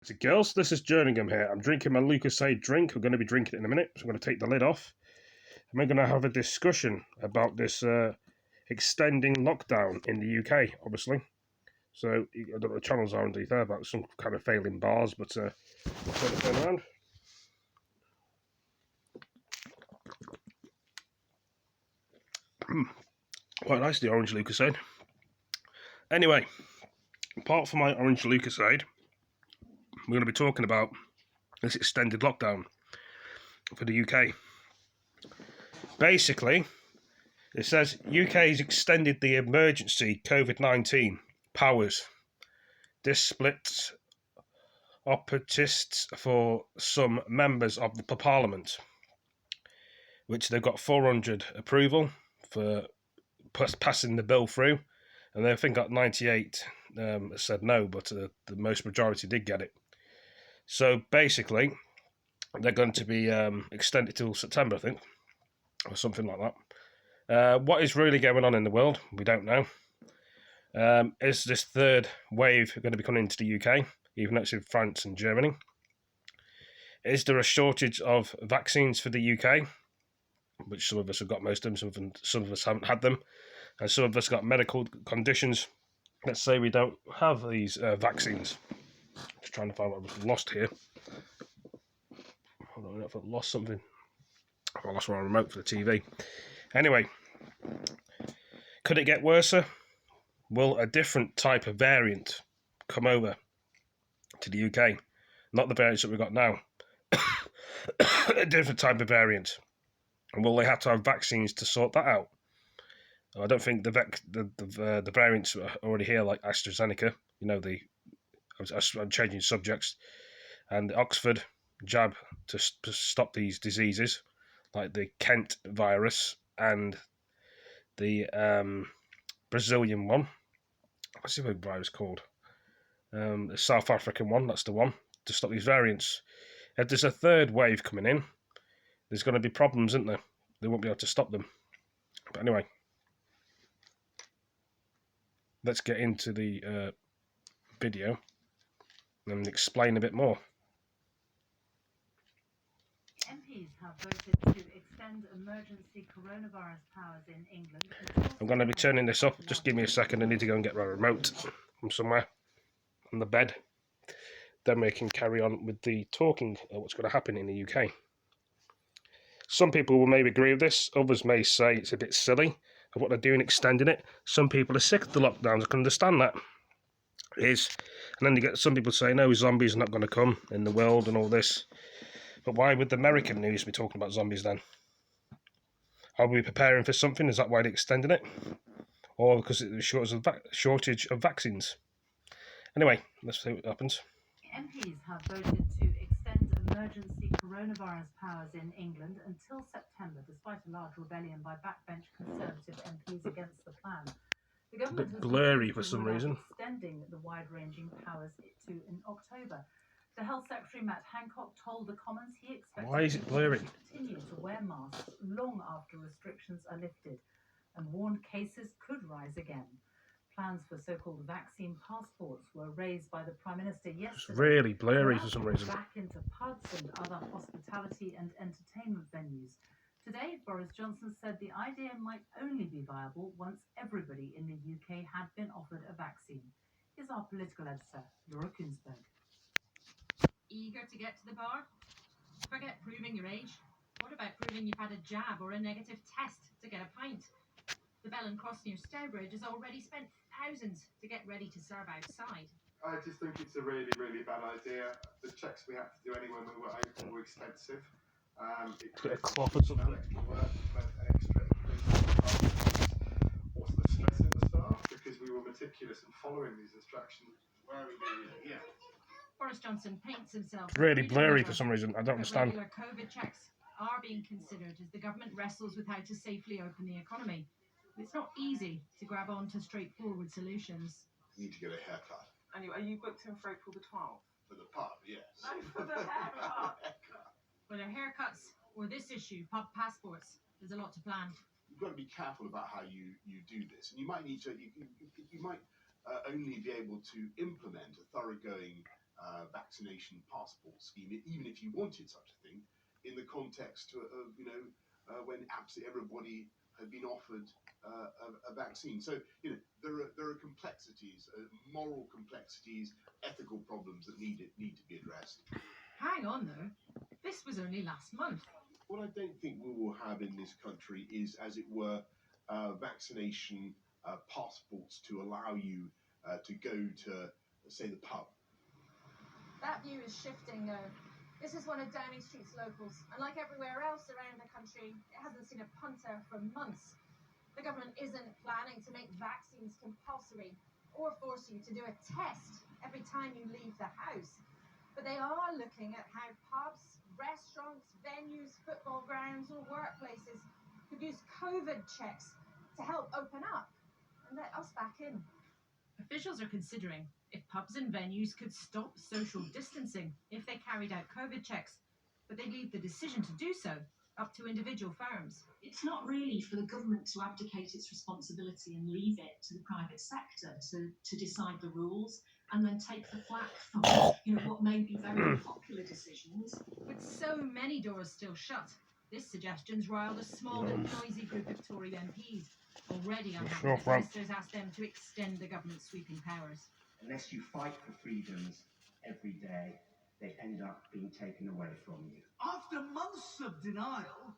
to girls. This is Jerningham here. I'm drinking my Lucasade drink. We're going to be drinking it in a minute. So I'm going to take the lid off. And we're going to have a discussion about this extending lockdown in the UK, obviously. So I don't know what the channels are underneath there about some kind of failing bars, but turn it around. Quite nice, the orange Lucasade. Anyway, apart from my orange Lucasade, we're going to be talking about this extended lockdown for the UK. Basically, it says UK's extended the emergency COVID-19 powers. This splits opportunists for some members of the Parliament, which they've got 400 approval for passing the bill through, and I think got 98 said no, but the most majority did get it. So basically, they're going to be extended till September, I think, or something like that. What is really going on in the world, we don't know. Is this third wave going to be coming into the UK, even though it's in France and Germany? Is there a shortage of vaccines for the UK, which some of us have got most of them, some of us haven't had them, and some of us got medical conditions. Let's say we don't have these vaccines. Just trying to find what I've lost here. I don't know if I've lost something. I lost my remote for the TV. Anyway, could it get worse? Will a different type of variant come over to the UK? Not the variants that we've got now. A different type of variant. And will they have to have vaccines to sort that out? I don't think the variants are already here, like AstraZeneca. You know, I'm changing subjects. And the Oxford jab to stop these diseases, like the Kent virus and the Brazilian one. What's the other virus called? The South African one, that's the one, to stop these variants. If there's a third wave coming in, there's going to be problems, isn't there? They won't be able to stop them. But anyway, let's get into the video and explain a bit more. MPs have voted to extend emergency coronavirus powers in England. I'm going to be turning this up. Just give me a second. I need to go and get my remote from somewhere on the bed. Then we can carry on with the talking of what's going to happen in the UK. Some people will maybe agree with this. Others may say it's a bit silly of what they're doing, extending it. Some people are sick of the lockdowns. I can understand that. And then you get some people saying, no, zombies are not going to come in the world and all this. But why would the American news be talking about zombies then? Are we preparing for something? Is that why they're extending it? Or because it's a shortage of vaccines? Anyway, let's see what happens. MPs have voted to extend emergency coronavirus powers in England until September, despite a large rebellion by backbench Conservative MPs against the plan. The government has blurry for some reason. Extending the wide-ranging powers to in October. The Health Secretary Matt Hancock told the Commons he expects Why is it blurry? to continue to wear masks long after restrictions are lifted, and warned cases could rise again. Plans for so-called vaccine passports were raised by the Prime Minister yesterday. It's really blurry for some reason. Back into pubs and other hospitality and entertainment venues. Today, Boris Johnson said the idea might only be viable once everybody in the UK had been offered a vaccine. Here's our political editor, Laura Kunsberg. Eager to get to the bar? Forget proving your age. What about proving you've had a jab or a negative test to get a pint? The Bell and Cross near Stourbridge has already spent thousands to get ready to serve outside. I just think it's a really, really bad idea. The checks we had to do anyway when we were open were expensive. Get a cloth or something. Extra work, extra also the stress in the staff, because we were meticulous in following these instructions. Where are we doing it here? Boris Johnson paints himself. It's really blurry for some reason. I don't understand. Regular COVID checks are being considered as the government wrestles with how to safely open the economy. It's not easy to grab on to straightforward solutions. You need to get a haircut. Anyway, are you booked in for April the 12th? For the pub, yes. No, for the haircut. Whether haircuts or this issue, pub passports, there's a lot to plan. You've got to be careful about how you do this. And you might need to, you might only be able to implement a thoroughgoing vaccination passport scheme, even if you wanted such a thing, in the context of when absolutely everybody had been offered a vaccine. So there are complexities, moral complexities, ethical problems that need to be addressed. Hang on though, this was only last month. What I don't think we will have in this country is, as it were, vaccination passports to allow you to go to, say, the pub. That view is shifting, though. This is one of Downing Street's locals, and like everywhere else around the country, it hasn't seen a punter for months. The government isn't planning to make vaccines compulsory or force you to do a test every time you leave the house. But they are looking at how pubs, restaurants, venues, football grounds, or workplaces could use COVID checks to help open up and let us back in. Officials are considering if pubs and venues could stop social distancing if they carried out COVID checks, but they leave the decision to do so up to individual firms. It's not really for the government to abdicate its responsibility and leave it to the private sector to decide the rules and then take the flak for what may be very unpopular decisions. With so many doors still shut, this suggestion's riled a small and noisy group of Tory MPs. Already unhappy that ministers asked them to extend the government's sweeping powers. Unless you fight for freedoms every day, they end up being taken away from you. After months of denial,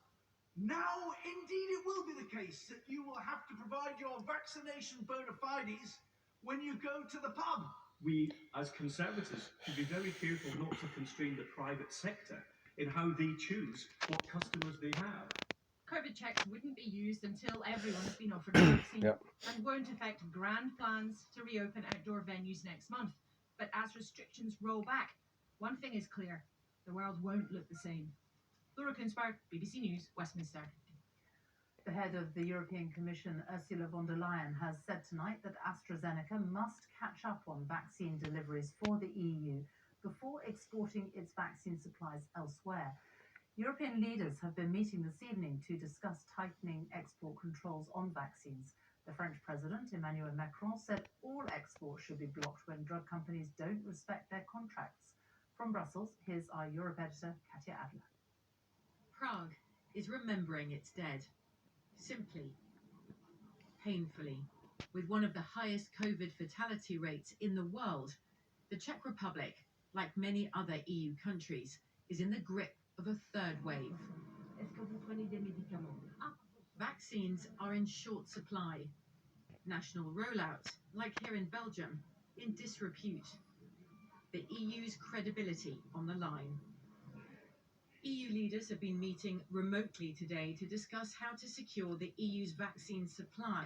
now indeed it will be the case that you will have to provide your vaccination bona fides when you go to the pub. We, as Conservatives, should be very careful not to constrain the private sector in how they choose what customers they have. COVID checks wouldn't be used until everyone has been offered a vaccine and won't affect grand plans to reopen outdoor venues next month. But as restrictions roll back, one thing is clear, the world won't look the same. Laura Kunzberg, BBC News, Westminster. The head of the European Commission, Ursula von der Leyen, has said tonight that AstraZeneca must catch up on vaccine deliveries for the EU before exporting its vaccine supplies elsewhere. European leaders have been meeting this evening to discuss tightening export controls on vaccines. The French President, Emmanuel Macron, said all exports should be blocked when drug companies don't respect their contracts. From Brussels, here's our Europe editor, Katya Adler. Prague is remembering its dead. Simply, painfully, with one of the highest COVID fatality rates in the world, the Czech Republic, like many other EU countries, is in the grip of a third wave. Vaccines are in short supply. National rollout, like here in Belgium, in disrepute. The EU's credibility on the line. EU leaders have been meeting remotely today to discuss how to secure the EU's vaccine supply,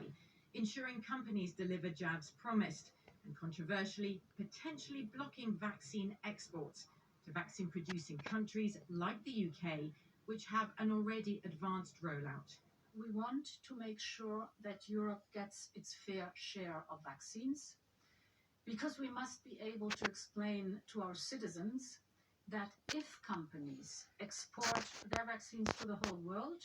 ensuring companies deliver jabs promised, and controversially, potentially blocking vaccine exports to vaccine-producing countries like the UK, which have an already advanced rollout. We want to make sure that Europe gets its fair share of vaccines, because we must be able to explain to our citizens that if companies export their vaccines to the whole world,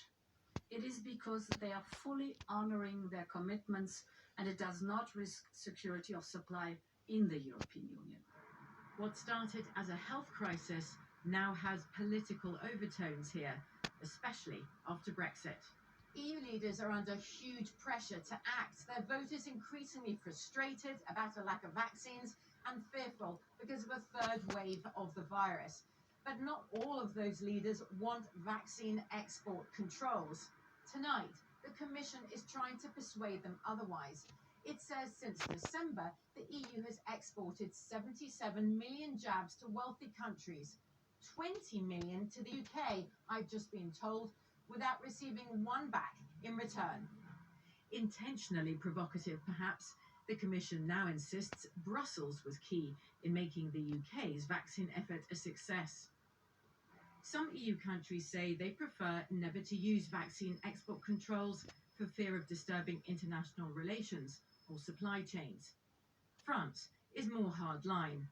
it is because they are fully honoring their commitments and it does not risk security of supply in the European Union. What started as a health crisis now has political overtones here, especially after Brexit. EU leaders are under huge pressure to act. Their voters increasingly frustrated about a lack of vaccines and fearful because of a third wave of the virus. But not all of those leaders want vaccine export controls. Tonight, the Commission is trying to persuade them otherwise. It says since December, the EU has exported 77 million jabs to wealthy countries, 20 million to the UK, I've just been told, without receiving one back in return. Intentionally provocative, perhaps, the Commission now insists Brussels was key in making the UK's vaccine effort a success. Some EU countries say they prefer never to use vaccine export controls for fear of disturbing international relations or supply chains. France is more hardline.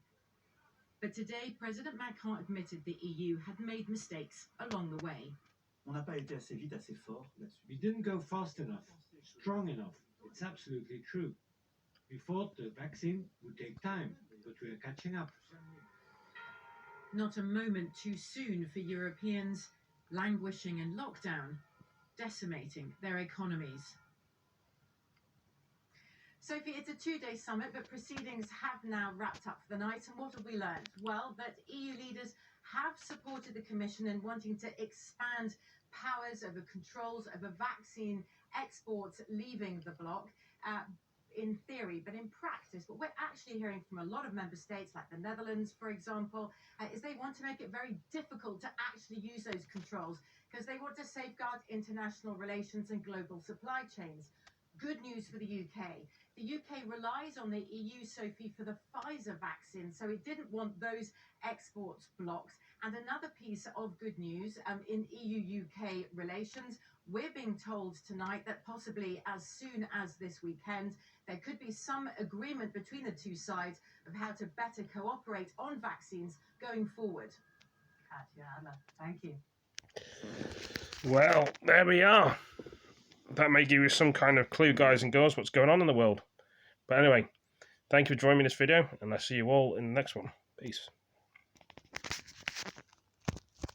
But today, President Macron admitted the EU had made mistakes along the way. On n'a pas été assez vite, assez fort là-dessus. We didn't go fast enough, strong enough. It's absolutely true. We thought the vaccine would take time, but we are catching up. Not a moment too soon for Europeans languishing in lockdown, decimating their economies. Sophie, it's a two-day summit, but proceedings have now wrapped up for the night. And what have we learned? Well, that EU leaders have supported the Commission in wanting to expand powers over controls over vaccine exports leaving the bloc. In theory, but in practice, what we're actually hearing from a lot of member states, like the Netherlands, for example, is they want to make it very difficult to actually use those controls because they want to safeguard international relations and global supply chains. Good news for the UK. The UK relies on the EU, Sophie, for the Pfizer vaccine, so it didn't want those exports blocked. And another piece of good news in EU-UK relations, we're being told tonight that possibly as soon as this weekend, there could be some agreement between the two sides of how to better cooperate on vaccines going forward. Katja Adler, thank you. Well, there we are. That may give you some kind of clue, guys and girls, what's going on in the world. But anyway, thank you for joining me in this video, and I'll see you all in the next one. Peace.